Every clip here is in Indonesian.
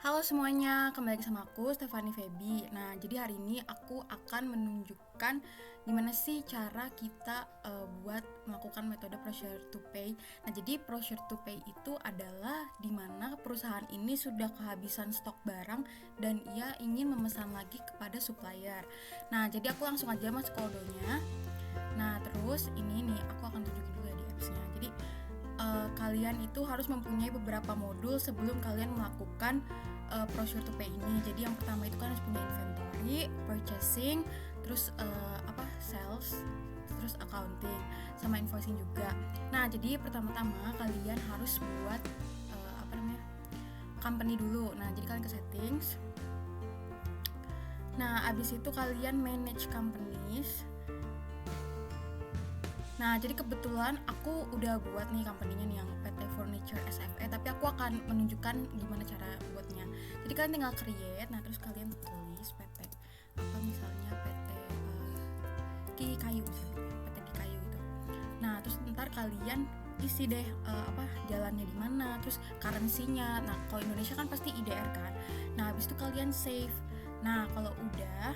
Halo semuanya, kembali lagi sama aku Stefani Feby. Nah, jadi hari ini aku akan menunjukkan gimana sih cara kita buat melakukan metode procure to pay. Nah, jadi procure to pay itu adalah dimana perusahaan ini sudah kehabisan stok barang dan ia ingin memesan lagi kepada supplier. Nah, jadi aku langsung aja masuk kodonya. Nah, terus ini nih aku akan tunjukin dulu ya di apps-nya. Jadi kalian itu harus mempunyai beberapa modul sebelum kalian melakukan procure to pay ini. Jadi yang pertama itu kan harus punya inventory, purchasing, terus sales, terus accounting, sama invoicing juga. Nah, jadi pertama-tama kalian harus buat company dulu. Nah, jadi kalian ke settings. Nah, abis itu kalian manage companies. Nah, jadi kebetulan aku udah buat nih company-nya nih yang PT Furniture SFE, tapi aku akan menunjukkan gimana cara buatnya. Jadi kalian tinggal create, nah terus kalian tulis PT apa misalnya PT Ki Kayu misalnya, PT Ki Kayu gitu. Nah, terus ntar kalian isi deh jalannya di mana, terus currency-nya. Nah, kalau Indonesia kan pasti IDR kan. Nah, habis itu kalian save. Nah, kalau udah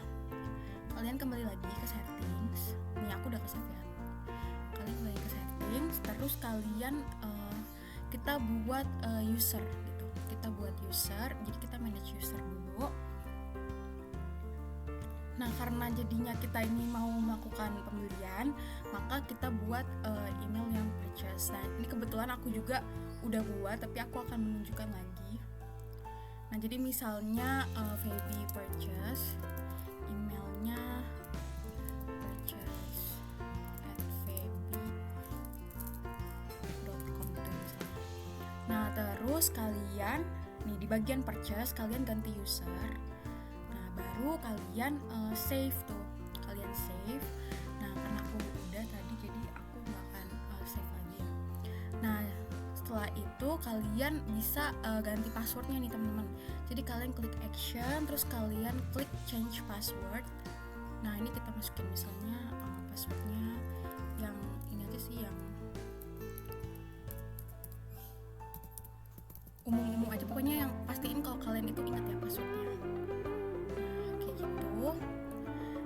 kalian kembali lagi ke settings. Nih aku udah ke save ya. Kalian kembali ke settings, terus kalian kita buat user gitu. Kita buat user, jadi kita manage user dulu. Nah, karena jadinya kita ini mau melakukan pembelian, maka kita buat email yang purchase. Nah, ini kebetulan aku juga udah buat, tapi aku akan menunjukkan lagi. Nah, jadi misalnya Feby purchase, emailnya purchase@feby.com gitu misalnya. Nah, terus kalian nih di bagian purchase kalian ganti user. Nah, baru kalian save tuh. Kalian save. Nah, karena aku udah tadi jadi aku nggak akan save lagi ya. Nah, setelah itu kalian bisa ganti passwordnya nih teman-teman. Jadi kalian klik action, terus kalian klik change password. Nah, ini kita masukin misalnya passwordnya yang ini aja sih, yang umum-umum aja, pokoknya yang pastiin kalau kalian itu ingat ya passwordnya. Nah, kayak gitu.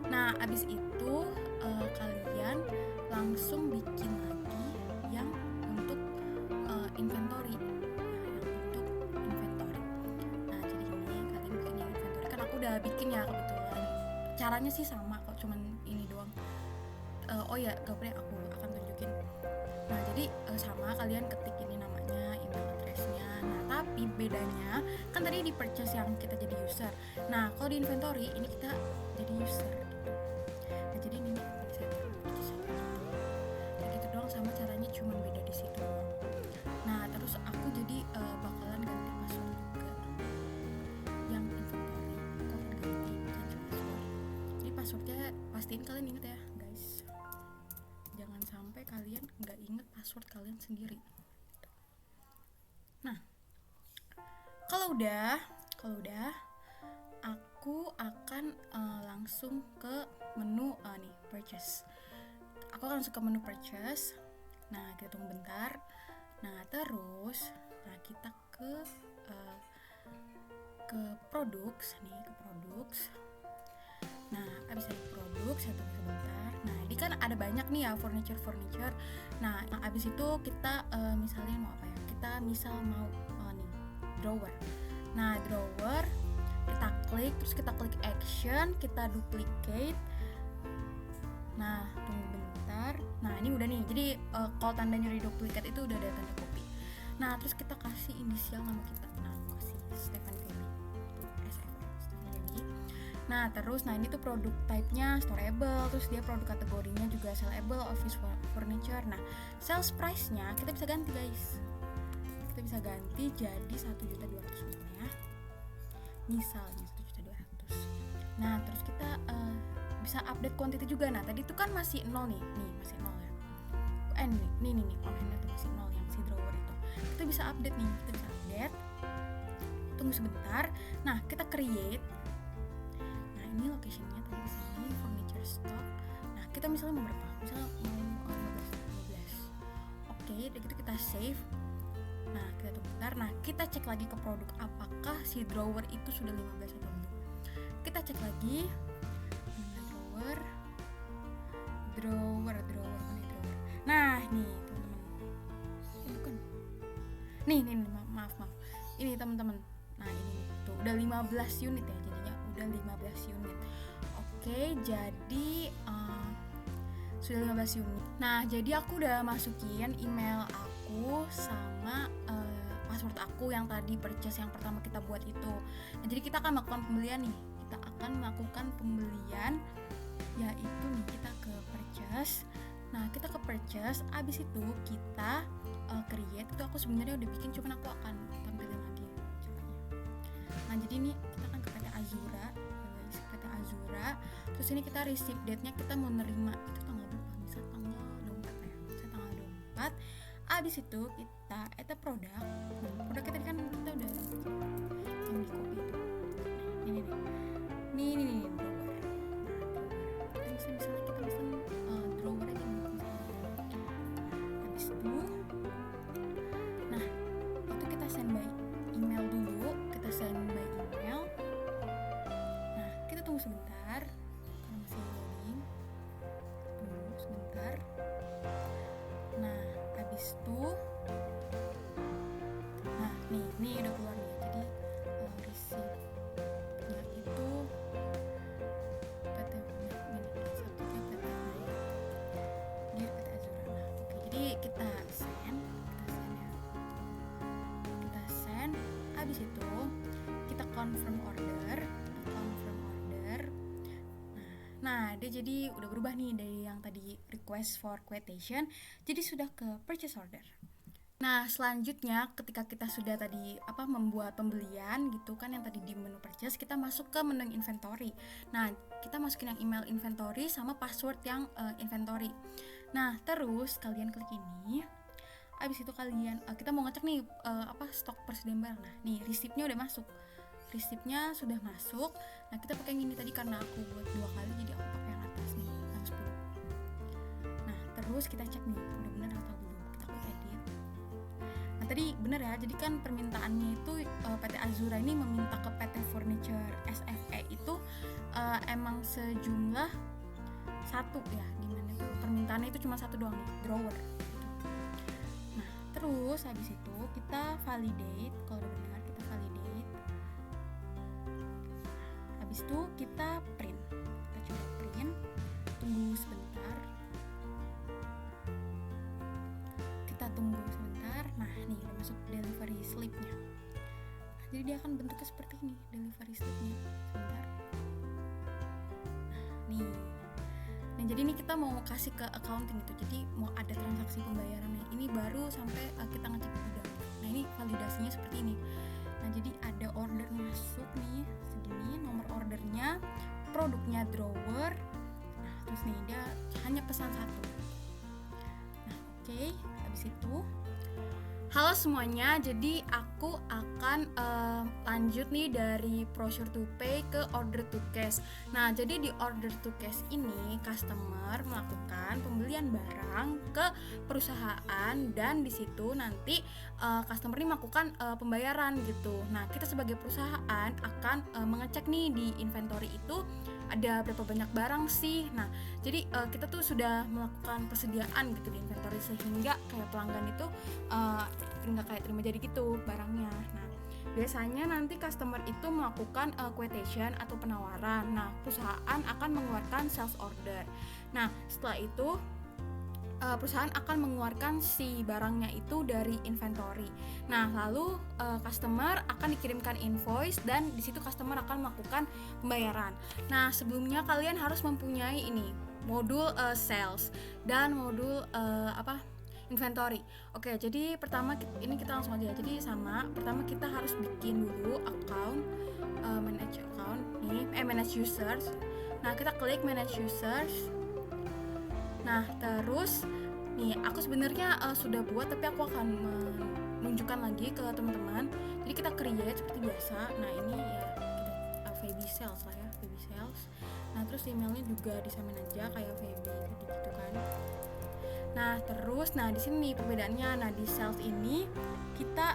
Nah, abis itu kalian langsung bikin lagi yang untuk inventory. Nah, jadi ini kalian bikin yang inventory, kan aku udah bikin ya kebetulan. Caranya sih sama kok, cuman ini doang. Oh ya, gapapa aku akan tunjukin. Nah, jadi sama kalian ketik ini namanya, email address-nya. Nah, tapi bedanya kan tadi di purchase yang kita jadi user. Nah, kalau di inventory ini kita jadi user gitu. Nah, jadi ini bisa kayak gitu doang, sama caranya cuman beda di situ doang. Nah, terus aku jadi bakalan ganti password juga. Yang inventory aku akan ganti password. Jadi passwordnya pastiin kalian inget ya guys, jangan sampai kalian nggak inget password kalian sendiri. Nah, kalau udah aku akan langsung ke menu nih purchase. Aku akan langsung ke menu purchase. Nah, kita tunggu bentar. Nah, terus kita ke products nih, ke products. Nah, abis dari produk, saya tunggu sebentar. Nah, ini kan ada banyak nih ya furniture. Nah, abis itu kita misalnya mau apa ya? Kita misal mau nih drawer. Nah, drawer kita klik, terus kita klik action, kita duplicate. Nah, tunggu bentar. Nah, ini udah nih. Jadi kalau tandanya duplicate itu udah ada tanda copy. Nah, terus kita kasih inisial nama kita. Nah, aku kasih Stefan Feby. Nah, terus ini tuh produk type-nya storeable, terus dia produk kategorinya juga sellable, office furniture. Nah, sales price-nya kita bisa ganti guys. Kita bisa ganti jadi 1.200.000 misalnya. Misalnya 1.200.000. Nah, terus kita bisa update quantity juga. Nah, tadi itu kan masih 0 nih. Nih, masih 0 ya. Nih on hand tuh masih 0 yang si drawer itu. Kita bisa update nih. Kita bisa update. Tunggu sebentar. Nah, kita create. Ini location-nya tadi di sini, furniture stock. Nah, kita misalnya mau berapa? Misalnya mau 15. Oke, dari itu kita save. Nah kita tunggu bentar. Nah kita cek lagi ke produk apakah si drawer itu sudah 15 atau belum. Kita cek lagi drawer. Nah nih teman-teman, bukan nih maaf ini teman-teman. Nah ini tuh udah 15 unit ya, jadinya udah 15 unit. Oke, jadi sudah 15 unit. Nah jadi aku udah masukin email aku sama password aku yang tadi purchase yang pertama kita buat itu. Nah jadi kita akan melakukan pembelian nih. Kita akan melakukan pembelian, yaitu nih kita ke purchase. Nah kita ke purchase, abis itu kita create. Itu aku sebenarnya udah bikin, cuman aku akan tampilin lagi caranya. Nah jadi ini kita akan ke PT Azura, guys, PT Azura. Terus ini kita receipt date-nya kita mau nerima itu tanggal berapa? Misal tanggal 24 ya. Saya tanggal 24. Abis itu kita produk. Nah, produk kita kan kita udah yang di copy itu. Ini drawer. Nah, misalnya kita pesen drawer aja nih. Habis itu, nah itu kita send by email dulu. Kita send by email. Nah kita tunggu sebentar karena masih loading. Tunggu sebentar. Nah habis itu, nah nih udah keluar nih. Jadi receipt-nya itu PT satunya PT Gear PT Azura. Nah oke, jadi kita send ya. Kita send, habis itu kita confirm order. Nah dia jadi udah berubah nih dari yang tadi request for quotation jadi sudah ke purchase order. Nah selanjutnya ketika kita sudah tadi membuat pembelian gitu kan, yang tadi di menu purchase, kita masuk ke menu inventory. Nah kita masukin yang email inventory sama password yang inventory. Nah terus kalian klik ini. Abis itu kalian kita mau ngecek nih stok persediaan barang. Nah nih resipnya udah masuk. Resipnya sudah masuk. Nah kita pakai yang ini tadi karena aku buat 2 kali, jadi aku pakai yang atas nih, yang 10. Nah terus kita cek nih udah benar atau belum. Kita klik edit. Nah tadi benar ya, jadi kan permintaannya itu PT Azura ini meminta ke PT Furniture SFE itu emang sejumlah 1 ya, dimana itu permintaannya itu cuma 1 doang nih, drawer gitu. Nah terus habis itu kita validate. Kalau udah benar kita validate. Habis itu kita print. Kita coba print. Tunggu sebentar. Kita tunggu sebentar. Nah nih udah masuk delivery slip-nya. Nah, jadi dia akan bentuknya seperti ini, delivery slip-nya. Sebentar. Nah nih. Nah jadi ini kita mau kasih ke accounting itu. Jadi mau ada transaksi pembayarannya. Ini baru sampai kita ngecek gudang. Nah ini validasinya seperti ini. Nah jadi ada order masuk nih segini, nomor ordernya, produknya drawer. Nah terus nih dia hanya pesan 1. Nah oke, habis itu halo semuanya, jadi aku akan lanjut nih dari brochure to pay ke order to cash. Nah jadi di order to cash ini customer melakukan pembelian barang ke perusahaan dan di situ nanti customer ini melakukan pembayaran gitu. Nah kita sebagai perusahaan akan mengecek nih di inventory itu ada berapa banyak barang sih. Nah jadi kita tuh sudah melakukan persediaan gitu di inventory sehingga kayak pelanggan itu nggak kayak terima jadi gitu barangnya. Nah biasanya nanti customer itu melakukan quotation atau penawaran. Nah perusahaan akan mengeluarkan sales order. Nah setelah itu perusahaan akan mengeluarkan si barangnya itu dari inventory. Nah lalu customer akan dikirimkan invoice dan di situ customer akan melakukan pembayaran. Nah sebelumnya kalian harus mempunyai ini modul sales dan modul inventory. Oke, jadi pertama ini kita langsung aja. Jadi pertama kita harus bikin dulu account, manage account nih, manage users. Nah kita klik manage users. Nah terus nih aku sebenarnya sudah buat, tapi aku akan menunjukkan lagi ke teman-teman. Jadi kita create seperti biasa. Nah ini ya kita Feby Sales lah ya, Feby Sales. Nah terus emailnya juga disamain aja kayak Feby tadi gitu kan. Nah terus, di sini nih perbedaannya. Nah di sales ini kita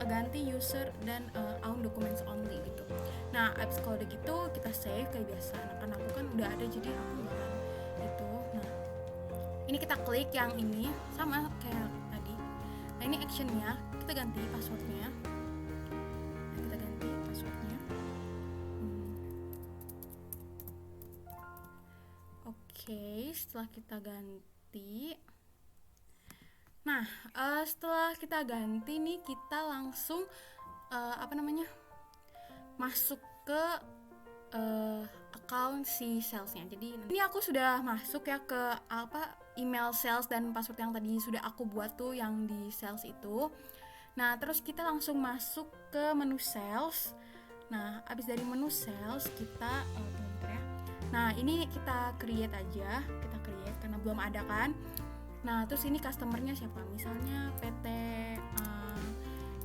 ganti user dan own documents only gitu. Nah abis kalau udah gitu kita save kayak biasa. Nah karena aku kan udah ada jadi aku nggak itu. Nah ini kita klik yang ini sama kayak tadi. Nah ini actionnya kita ganti passwordnya. Oke, setelah kita ganti, setelah kita ganti nih kita langsung masuk ke account si salesnya. Jadi ini aku sudah masuk ya ke email sales dan password yang tadi sudah aku buat tuh yang di sales itu. Nah terus kita langsung masuk ke menu sales. Nah abis dari menu sales kita nah ini kita create aja, karena belum ada kan. Nah terus ini customernya siapa, misalnya PT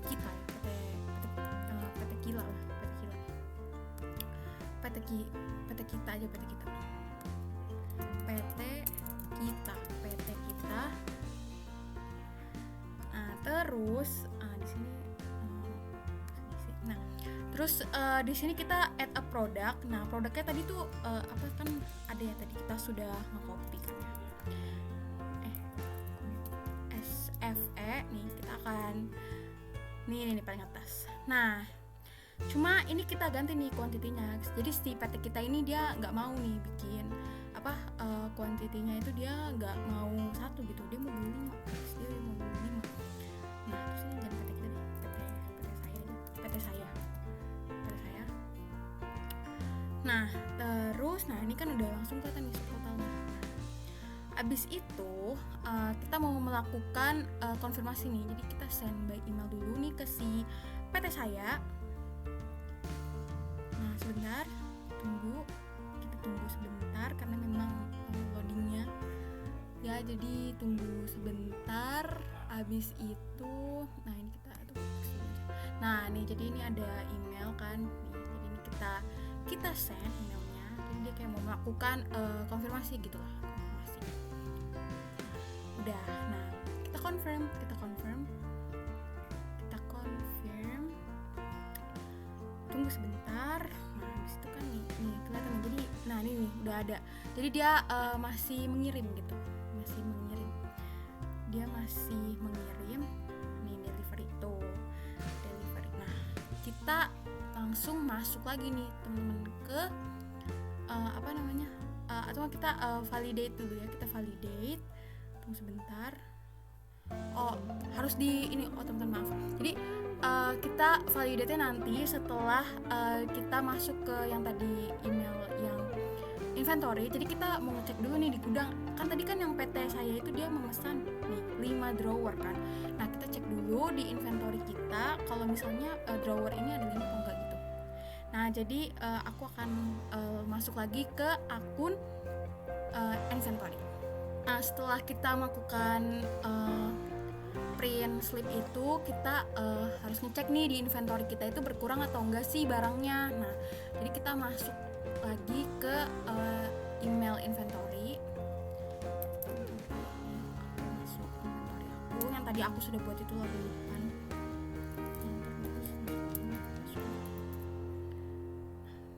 kita ya, PT Kila lah, PT kita aja, PT kita. Nah terus di sini terus di sini kita add a product. Nah produknya tadi tuh kan ada ya, tadi kita sudah nge-copy kan ya, SFE nih kita akan nih paling atas. Nah cuma ini kita ganti nih kuantitinya. Jadi si PT kita ini dia nggak mau nih bikin kuantitinya itu, dia nggak mau 1 gitu, dia mau beli 5. Nah terus ini jangan PT kita nih, PT saya. Nah terus ini kan udah langsung kelihatan nih totalnya. Abis itu kita mau melakukan konfirmasi nih, jadi kita send by email dulu nih ke si PT saya. Nah sebentar, kita tunggu sebentar karena memang loadingnya ya, jadi tunggu sebentar. Abis itu ini kita nah nih, jadi ini ada email kan nih, jadi ini kita send emailnya, jadi dia kayak mau melakukan konfirmasi gitu lah, udah. Nah kita confirm, tunggu sebentar. Nah habis itu kan nih kelihatan, jadi ini udah ada, jadi dia masih mengirim gitu, dia masih mengirim nih, delivery. Nah kita langsung masuk lagi nih teman-teman ke atau kita validate dulu ya, kita validate. Tunggu sebentar. Harus di ini, teman-teman maaf. Jadi kita validate-nya nanti setelah kita masuk ke yang tadi email yang inventory. Jadi kita mau ngecek dulu nih di gudang. Kan tadi kan yang PT saya itu dia memesan nih 5 drawer kan. Nah, kita cek dulu di inventory kita kalau misalnya drawer ini ada 5 atau enggak gitu. Nah, jadi aku akan masuk lagi ke akun inventory. Nah, setelah kita melakukan print slip itu, kita harus ngecek nih di inventory kita itu berkurang atau enggak sih barangnya. Nah, jadi kita masuk lagi ke email inventory. Masuk inventory aku yang tadi aku sudah buat itu lalu kan.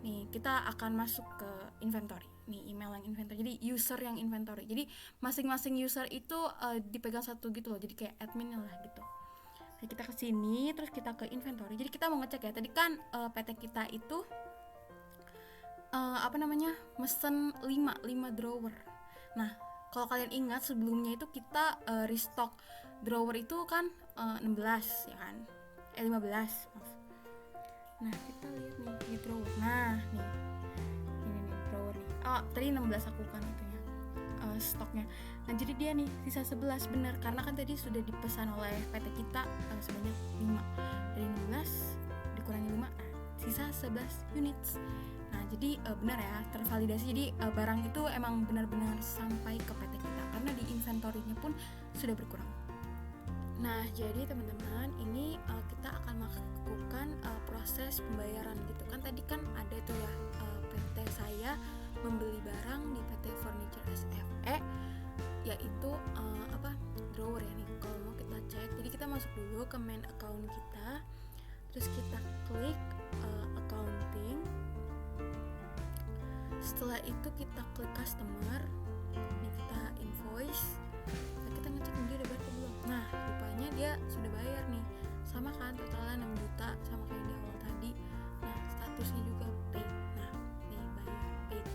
Nih, kita akan masuk ke inventory. Nih, email yang inventory. Jadi user yang inventory. Jadi masing-masing user itu dipegang satu gitu loh. Jadi kayak adminnya lah gitu. Nah, kita ke sini terus kita ke inventory. Jadi kita mau ngecek ya. Tadi kan PT kita itu mesen 5 drawer. Nah, kalau kalian ingat sebelumnya itu kita restock drawer itu kan 16 ya kan. 15, maaf. Nah, kita lihat nih di drawer. Nah, nih. Ini nih drawer nih. Tadi 16 aku kan itunya. Stoknya. Nah, jadi dia nih sisa 11 benar karena kan tadi sudah dipesan oleh PT kita sebanyak 5. Dari 16 dikurangi 5, sisa 11 units. Nah, jadi benar ya, tervalidasi. Jadi barang itu emang benar-benar sampai ke PT kita karena di inventory-nya pun sudah berkurang. Nah, jadi teman-teman, ini kita akan melakukan proses pembayaran gitu kan. Tadi kan ada tuh ya PT saya membeli barang di PT Furniture SFE yaitu drawer ya nih. Kalau mau kita cek, jadi kita masuk dulu ke main account kita, terus kita klik accounting. Setelah itu kita klik customer, ini kita invoice. Nah, kita ngecek dia udah bayar atau belum. Nah, rupanya dia sudah bayar nih, sama kan totalnya 6 juta sama kayak di awal tadi. Nah, statusnya juga paid. Nah, nih bayar paid,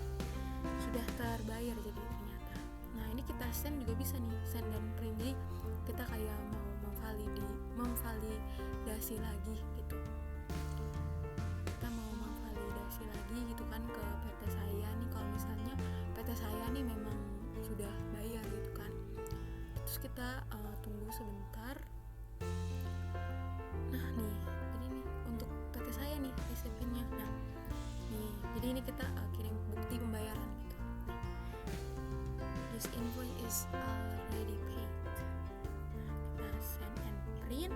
sudah terbayar jadi ternyata. Nah, ini kita send juga bisa nih, send dan print. Jadi kita kayak mau memvalidasi lagi gitu, kita mau memvalidasi lagi gitu kan ke PT saya nih, kalau misalnya PT saya nih memang sudah bayar gitu kan. Terus kita tunggu sebentar. Nah nih, jadi nih untuk PT saya nih resepnya. Nah nih, jadi ini kita kirim bukti pembayaran gitu. This invoice is already paid. Nah, kita send and print.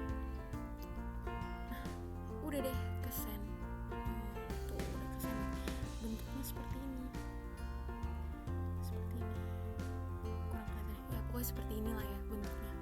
Nah, udah deh ke send. Tuh udah ke send. Bentuknya seperti ini. Seperti ini. Kurang kelihatan ya. Pokoknya seperti inilah ya bentuknya.